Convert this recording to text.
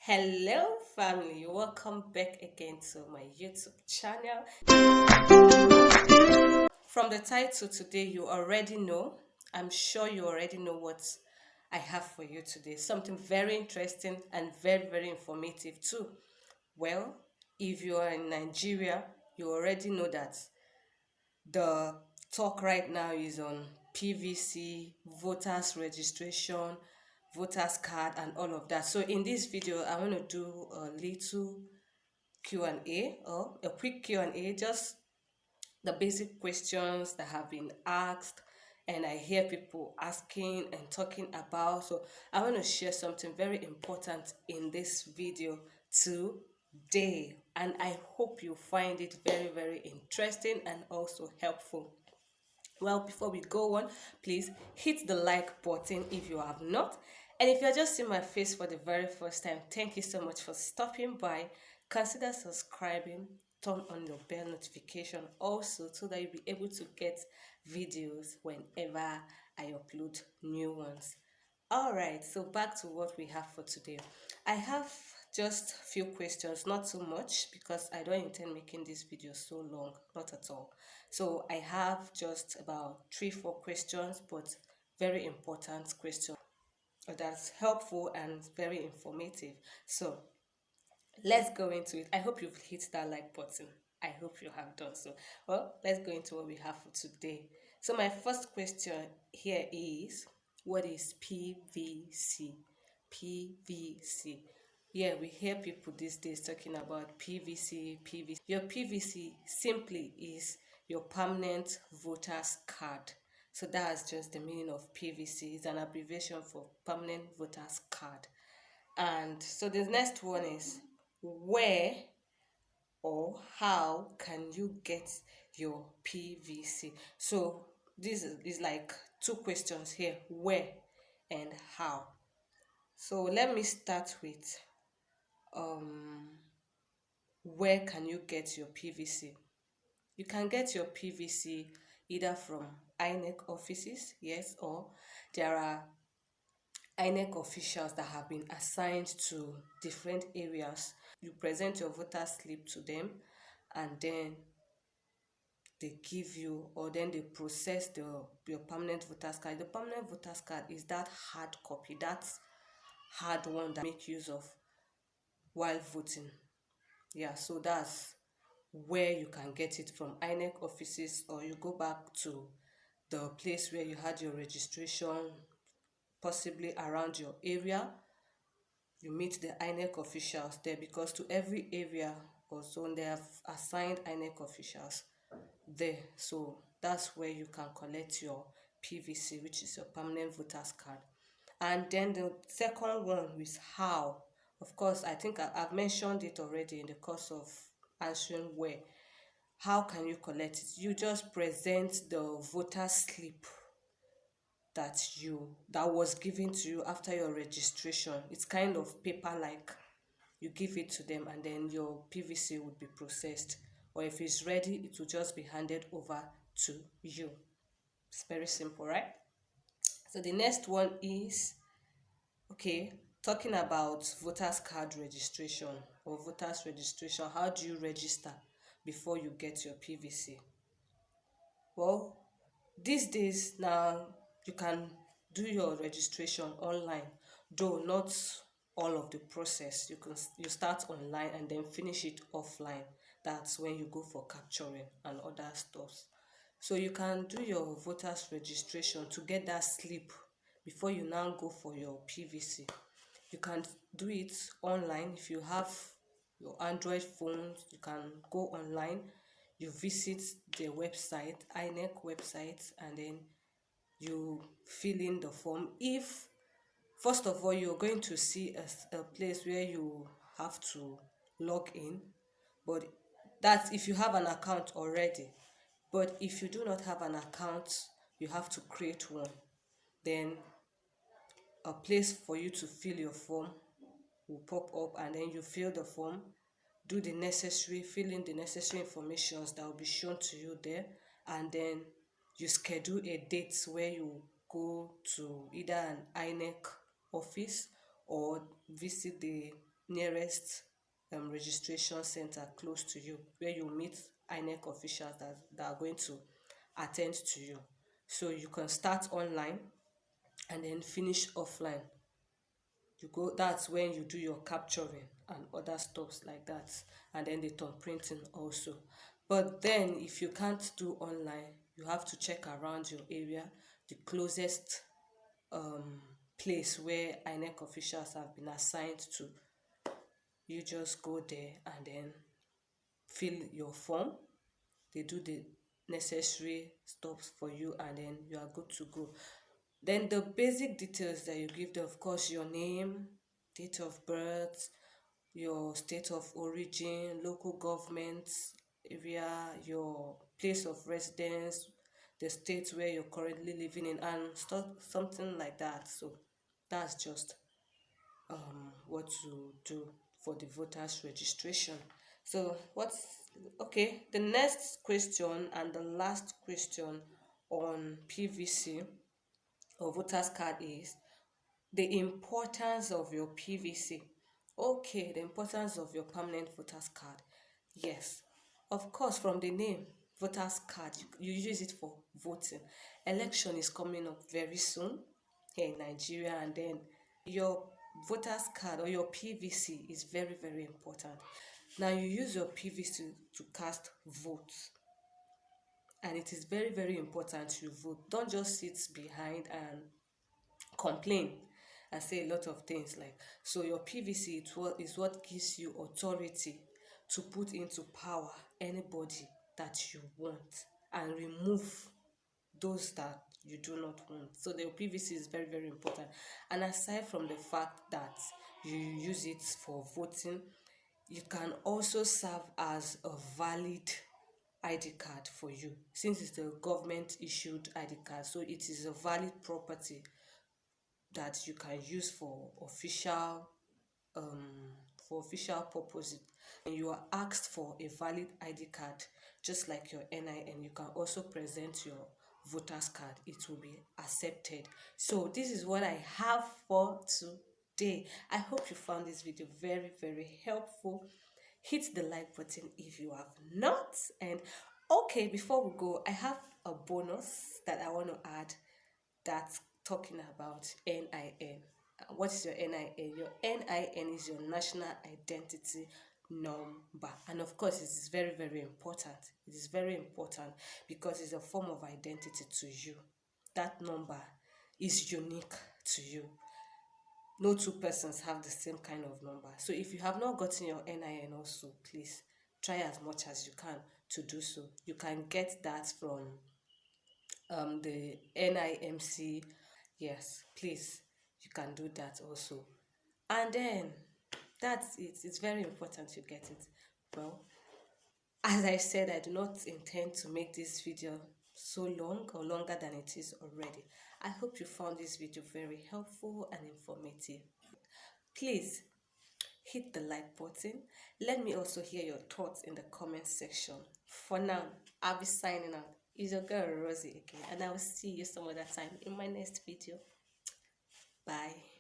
Hello, family. Welcome back again to my YouTube channel. From the title today, you already know. I'm sure you already know what I have for you today. Something very interesting and very, very informative too. Well, if you are in Nigeria, you already know that the talk right now is on PVC, voters registration, voters card, and all of that. So in this video, I want to do a little Q&A or a quick Q&A, just the basic questions that have been asked and I hear people asking and talking about. So I want to share something very important in this video today, and I hope you find it very, very interesting and also helpful. Well, before we go on, please hit the like button if you have not. And if you're just seeing my face for the very first time, thank you so much for stopping by. Consider subscribing, turn on your bell notification also so that you'll be able to get videos whenever I upload new ones. All right, so back to what we have for today. I have just few questions, not so much because I don't intend making this video so long, not at all. So I have just about 3-4 questions, but very important questions that's helpful and very informative. So let's go into it. I hope you've hit that like button. I hope you have done so. Well, let's go into what we have for today. So my first question here is, what is PVC? PVC. Yeah, we hear people these days talking about PVC, PVC. Your PVC simply is your permanent voter's card. So that's just the meaning of PVC. It's an abbreviation for permanent voter's card. And so the next one is, where or how can you get your PVC? So this is like two questions here, where and how. So let me start with where can you get your PVC? You can get your PVC either from INEC offices, yes, or there are INEC officials that have been assigned to different areas. You present your voter slip to them, and then they give you, or then they process your permanent voters card. The permanent voters card is that hard copy, that hard one that make use of while voting. Yeah, so that's where you can get it from, INEC offices, or you go back to the place where you had your registration, possibly around your area. You meet the INEC officials there, because to every area or zone they have assigned INEC officials there. So that's where you can collect your PVC, which is your permanent voters card. And then the second one is how. Of course, I think I've mentioned it already in the course of answering where. How can you collect it? You just present the voter slip that was given to you after your registration. It's kind of paper like. You give it to them, and then your PVC would be processed, or if it's ready, it will just be handed over to you. It's very simple, right? So the next one is, okay, talking about voters card registration or voters registration. How do you register before you get your PVC? Well, these days now you can do your registration online, though not all of the process. You start online and then finish it offline. That's when you go for capturing and other stuff. So you can do your voters registration to get that slip before you now go for your PVC. You can do it online. If you have your Android phones, you can go online, you visit the website, INEC website, and then you fill in the form. If first of all you're going to see a place where you have to log in, but that's if you have an account already. But if you do not have an account, you have to create one. Then a place for you to fill your form will pop up, and then you fill the form, do the necessary, fill in the necessary informations that will be shown to you there, and then you schedule a date where you go to either an INEC office or visit the nearest registration center close to you, where you meet INEC officials that are going to attend to you. So you can start online and then finish offline. You go, that's when you do your capturing and other stuffs like that, and then the thumb printing also. But then if you can't do online, you have to check around your area, the closest place where INEC officials have been assigned to. You just go there and then fill your form. They do the necessary stuff for you, and then you are good to go. Then the basic details that you give them, of course, your name, date of birth, your state of origin, local government area, your place of residence, the state where you're currently living in, and stuff, something like that. So that's just what to do for the voters registration. So what's okay, the next question and the last question on PVC or voters card is the importance of your PVC. Okay, the importance of your permanent voters card. Yes, of course, from the name, voters card, you use it for voting. Election is coming up very soon here in Nigeria, and then your voters card or your PVC is very, very important. Now, you use your PVC to cast votes, and it is very, very important you vote. Don't just sit behind and complain and say a lot of things like, so your PVC is what gives you authority to put into power anybody that you want and remove those that you do not want. So the PVC is very, very important. And aside from the fact that you use it for voting, you can also serve as a valid ID card for you, since it's a government issued ID card. So it is a valid property that you can use for official purposes. And you are asked for a valid ID card, just like your NIN. You can also present your voters card. It will be accepted. So this is what I have for today. I hope you found this video very, very helpful. Hit the like button if you have not. And okay, before we go, I have a bonus that I want to add, that's talking about NIN. What is your NIN? Your NIN is your national identity number. And of course, it is very, very important. It is very important because it's a form of identity to you. That number is unique to you. No two persons have the same kind of number. So if you have not gotten your NIN also, please try as much as you can to do so. You can get that from the NIMC. Yes, please, you can do that also. And then that's it. It's very important you get it. Well, as I said, I do not intend to make this video so long or longer than it is already. I hope you found this video very helpful and informative. Please hit the like button. Let me also hear your thoughts in the comment section. For now, I'll be signing out. It's your girl Rosie again, and I will see you some other time in my next video. Bye.